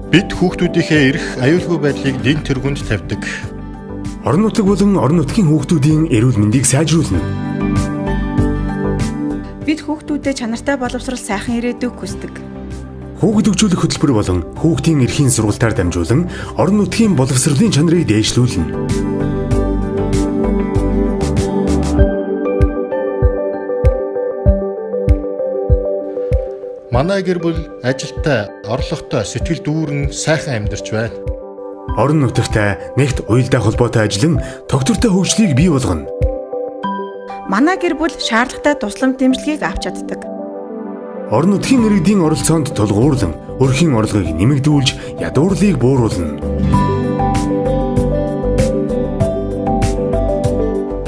Бид хүүхдүүдийнхээ эрх аюулгүй байдлыг дэд тэргүнд тавьдаг. Орон нутаг болон орон нутгийн хүүхдүүдийн эрүүл мэндийг сайжруулна. Бид хүүхдүүдэд чанартай боловсрол сайхан ирээдүйг хүсдэг. Хүүхэд хөгжүүлэх хөтөлбөр болон хүүхдийн эрхийн сургалтаар дамжуулан орон нутгийн боловсролын чанарыг дээшлүүлнэ. Манай гэр бүл ажилтай, орлоготой, сэтгэл дүүрэн сайхан амьдарч байна. Орон нутагтай нэгт уялдаа холбоотой ажиллан тогтвортой хөгжлийг бий болгоно. Манай гэр бүл шаардлагатай тусламж дэмжлэгийг авч чаддаг. Орон нутгийн иргэдийн оролцоонд тулгуурлан өрхийн орлогыг нэмэгдүүлж ядуурлыг бууруулна.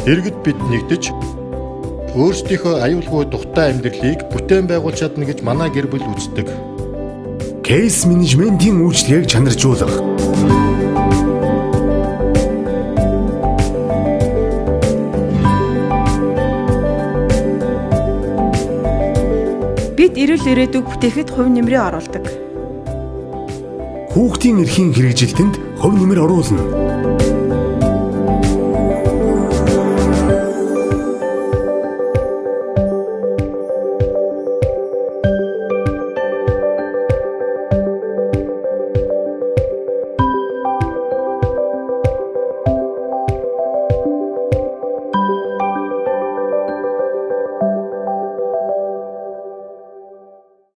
Иргэд бид нэгдэж өөрсдийнхөө аюулгүй тухтай амьдралыг бүтээн байгуулж чадна гэж манай гэр бүл үздэг. Кейс менежментийн үйлчлэгийг чанаржуулах. Бид эрүүл ирээдүйг бүтээхэд хувь нэмрээ оруулдаг. Хүүхдийн эрхийн хэрэгжилтэнд хувь нэмэр оруулна.